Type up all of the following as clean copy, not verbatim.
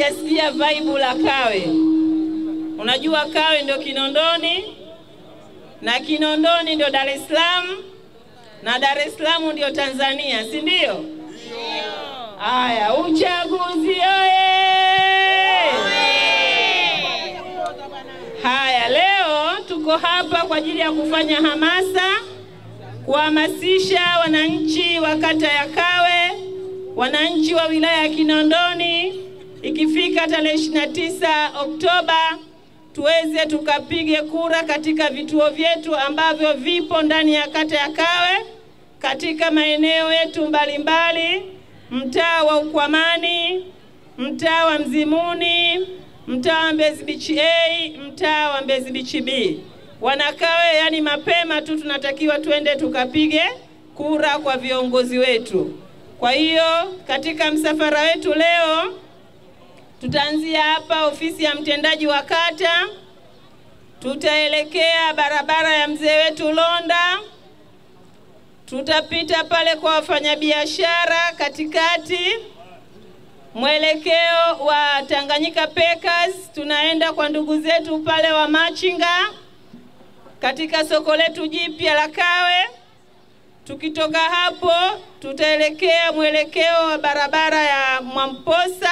hamjasikia vibe la Kawe. Unajua Kawe ndio Kinondoni, na Kinondoni ndio Dar es Salaam, na Dar es Salaam ndio Tanzania, si ndio? Ndio. Haya, uchaguzi oye! Haya, leo tuko hapa kwa ajili ya kufanya hamasa, kuhamasisha wananchi wa kata ya Kawe, wananchi wa wilaya ya Kinondoni, ikifika tarehe 29 Oktoba tuweze tukapige kura katika vituo vyetu ambavyo vipo ndani ya kata ya Kawe, katika maeneo yetu mbalimbali, mtaa wa Ukwamani, mtaa wa Mzimuni, mtaa wa Mbezi Beach A, mtaa wa Mbezi Beach B. Wanakawe, yani mapema tu tunatakiwa tuende tukapige kura kwa viongozi wetu. Kwa hiyo katika msafara wetu leo tutaanzia hapa ofisi ya mtendaji wa kata, tutaelekea barabara ya mzee wetu Londa, tutapita pale kwa wafanyabiashara katikati, mwelekeo wa Tanganyika Packers, tunaenda kwa ndugu zetu pale wa Machinga katika soko letu jipya la Kawe. Tukitoka hapo tutaelekea mwelekeo wa barabara ya Mwamposa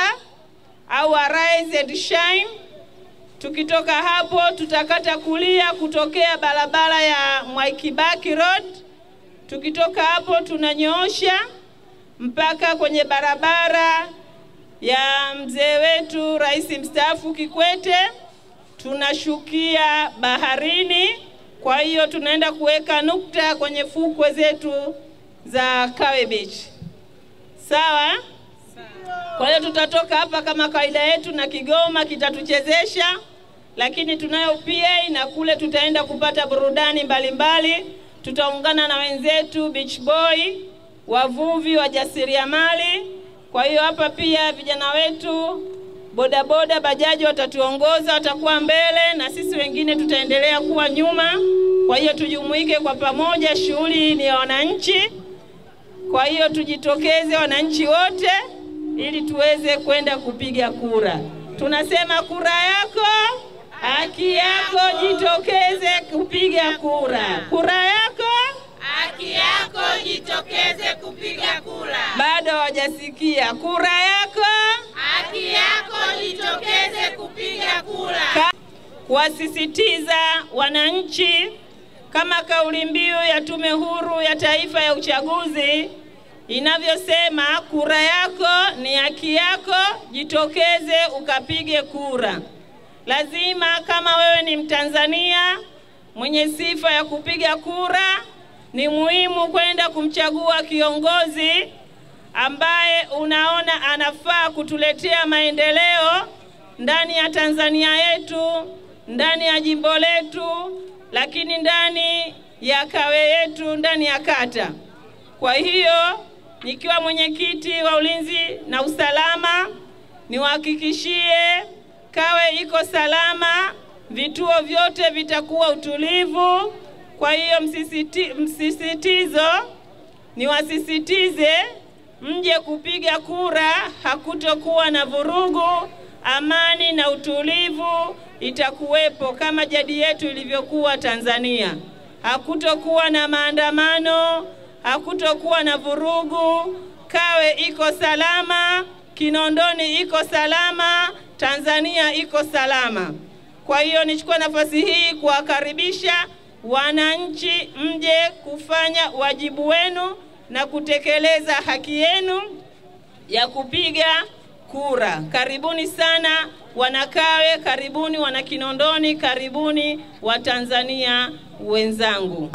au Arise and Shine. Tukitoka hapo tutakata kulia kutokea barabara ya Mwaikibaki Road. Tukitoka hapo tunanyoosha mpaka kwenye barabara ya mzee wetu Rais mstaafu Kikwete, tunashukia baharini. Kwa hiyo tunaenda kuweka nukta kwenye fukwe zetu za Kawe Beach. Sawa? Kwa hiyo tutatoka hapa kama kawaida yetu na Kigoma kitatuchezesha, lakini tunayo PA na kule tutaenda kupata burudani mbalimbali. Tutaungana na wenzetu Beach Boy, wavuvi, wajasiriamali. Kwa hiyo hapa pia vijana wetu bodaboda, bajaji watatuongoza, watakuwa mbele na sisi wengine tutaendelea kuwa nyuma. Kwa hiyo tujumuike kwa pamoja, shughuli ni ya wananchi. Kwa hiyo tujitokeze wananchi wote ili tuweze kwenda kupiga kura. Tunasema kura yako haki yako, jitokeze kupiga kura. Kura yako haki yako, jitokeze kupiga kura. Bado hawajasikia. Kura yako haki yako, jitokeze kupiga kura. Kuwasisitiza wananchi kama kauli mbiu ya Tume Huru ya Taifa ya Uchaguzi inavyosema, kura yako ni haki yako, jitokeze ukapige kura. Lazima kama wewe ni Mtanzania mwenye sifa ya kupiga kura, ni muhimu kwenda kumchagua kiongozi ambaye unaona anafaa kutuletea maendeleo ndani ya Tanzania yetu, ndani ya jimbo letu, lakini ndani ya Kawe yetu, ndani ya kata. Kwa hiyo nikiwa mwenyekiti wa ulinzi na usalama, niwahakikishie Kawe iko salama, vituo vyote vitakuwa utulivu. Kwa hiyo niwasisitize mje kupiga kura, hakutokuwa na vurugu, amani na utulivu itakuwepo kama jadi yetu ilivyokuwa Tanzania. Hakutokuwa na maandamano, hakutokuwa na vurugu. Kawe iko salama, Kinondoni iko salama, Tanzania iko salama. Kwa hiyo nichukua nafasi hii kuwakaribisha wananchi mje kufanya wajibu wenu na kutekeleza haki yenu ya kupiga kura. Karibuni sana wanakawe, karibuni wana Kinondoni, karibuni wa Tanzania wenzangu.